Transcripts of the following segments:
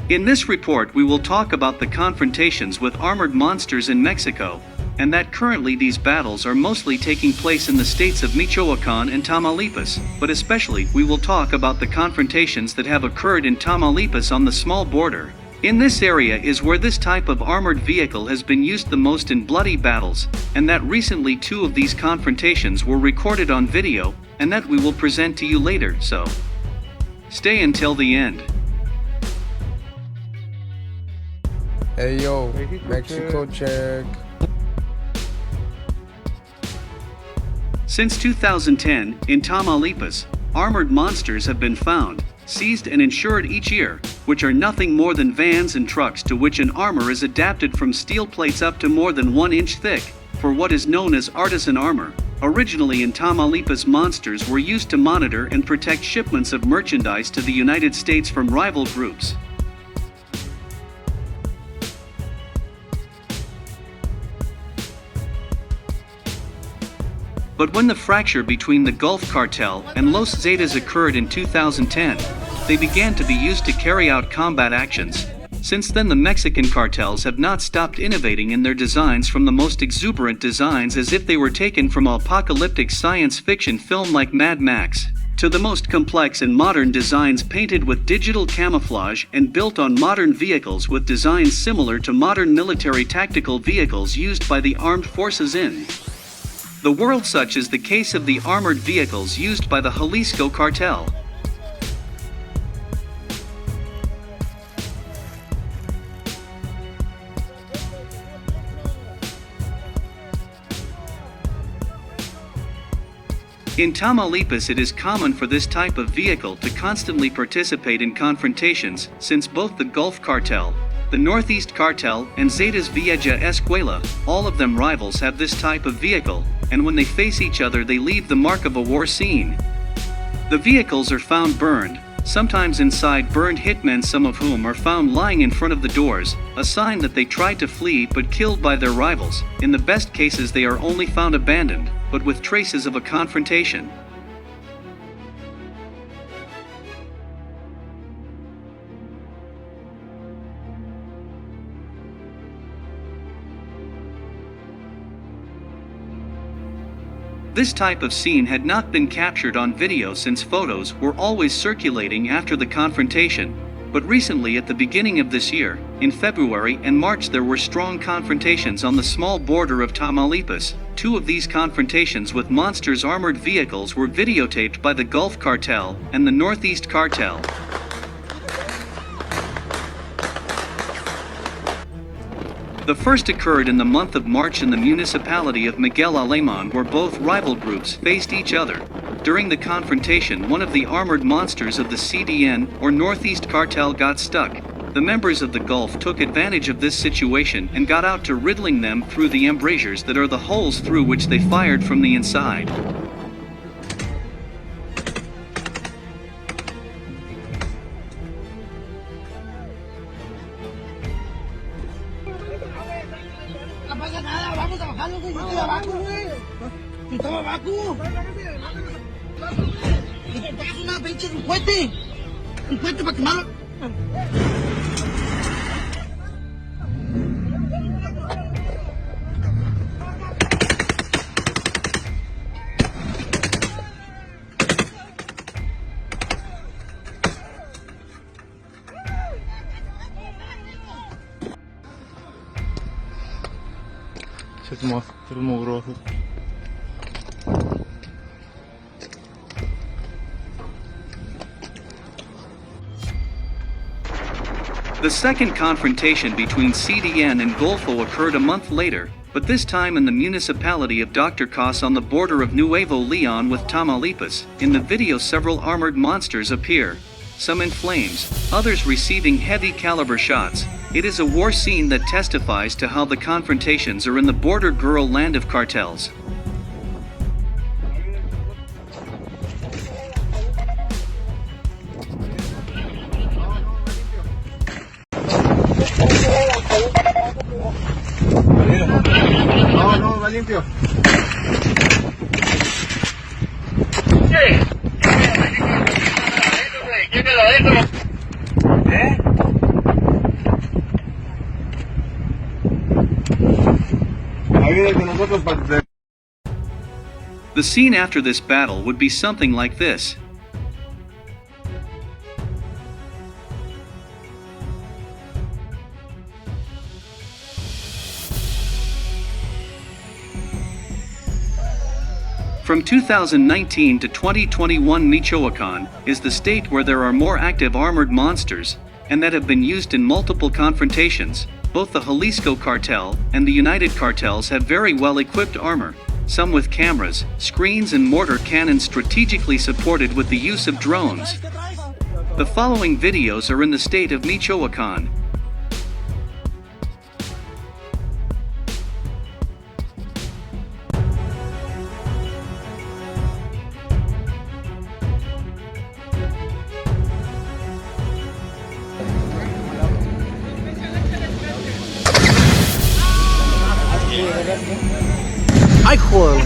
In this report we will talk about the confrontations with armored monsters in Mexico, and that currently these battles are mostly taking place in the states of Michoacán and Tamaulipas, but especially we will talk about the confrontations that have occurred in Tamaulipas on the small border. In this area is where this type of armored vehicle has been used the most in bloody battles, and that recently 2 of these confrontations were recorded on video, and that we will present to you later, so stay until the end. Hey yo, Mexico check. Since 2010, in Tamaulipas, armored monsters have been found, seized and insured each year, which are nothing more than vans and trucks to which an armor is adapted from steel plates up to more than 1 inch thick, for what is known as artisan armor. Originally in Tamaulipas, monsters were used to monitor and protect shipments of merchandise to the United States from rival groups. But when the fracture between the Gulf Cartel and Los Zetas occurred in 2010, they began to be used to carry out combat actions. Since then the Mexican cartels have not stopped innovating in their designs, from the most exuberant designs as if they were taken from apocalyptic science fiction film like Mad Max, to the most complex and modern designs painted with digital camouflage and built on modern vehicles with designs similar to modern military tactical vehicles used by the armed forces in the world, such is the case of the armored vehicles used by the Jalisco cartel. In Tamaulipas it is common for this type of vehicle to constantly participate in confrontations, since both the Gulf Cartel, the Northeast Cartel, and Zetas Vieja Escuela, all of them rivals, have this type of vehicle, and when they face each other they leave the mark of a war scene. The vehicles are found burned, sometimes inside burned hitmen, some of whom are found lying in front of the doors, a sign that they tried to flee but killed by their rivals. In the best cases they are only found abandoned, but with traces of a confrontation. This type of scene had not been captured on video since photos were always circulating after the confrontation, but recently at the beginning of this year, in February and March, there were strong confrontations on the small border of Tamaulipas. 2 of these confrontations with monsters' armored vehicles were videotaped by the Gulf Cartel and the Northeast Cartel. The first occurred in the month of March in the municipality of Miguel Alemán, where both rival groups faced each other. During the confrontation, one of the armored monsters of the CDN, or Northeast Cartel, got stuck. The members of the Gulf took advantage of this situation and got out to riddling them through the embrasures that are the holes through which they fired from the inside. No pasa nada, vamos a bajarlo, güey. Yo estoy abajo, güey. Yo estaba abajo. Y te pegas una pinche un cohete. Un cohete para quemarlo. The second confrontation between CDN and Golfo occurred a month later, but this time in the municipality of Dr. Cos on the border of Nuevo Leon with Tamaulipas. In the video several armored monsters appear, some in flames, others receiving heavy caliber shots. It is a war scene that testifies to how the confrontations are in the border girl land of cartels. No, no. más limpio. Ahí viene con nosotros para... The scene after this battle would be something like this. From 2019 to 2021, Michoacán is the state where there are more active armored monsters, and that have been used in multiple confrontations. Both the Jalisco cartel and the United cartels have very well equipped armor, some with cameras, screens and mortar cannons strategically supported with the use of drones. The following videos are in the state of Michoacán. ¡Ay, joder!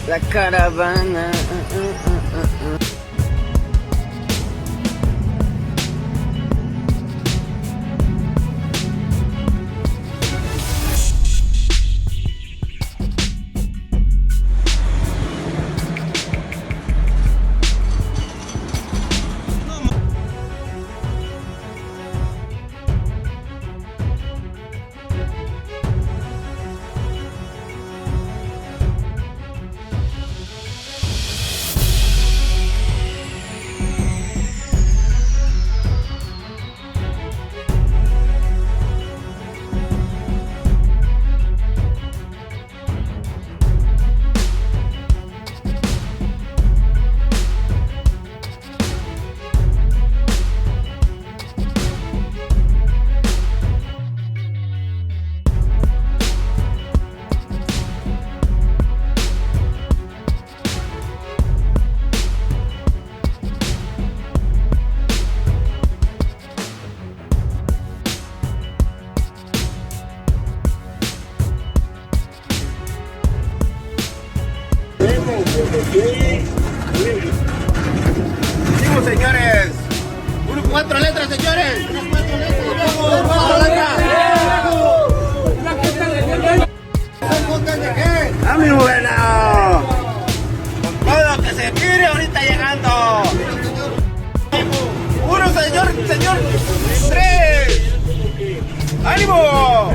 La caravana. Seguimos, señores. 4 letras, señores. 4 letras. ¡A mi buena! Con todo que se mire ahorita llegando. 1, señor. 3. ¡Ánimo!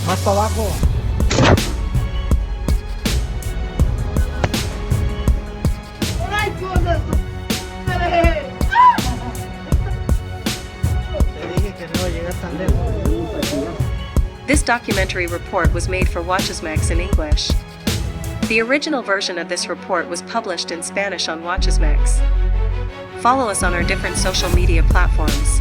Más para abajo. This documentary report was made for Watchesmax in English. The original version of this report was published in Spanish on Watchesmax. Follow us on our different social media platforms.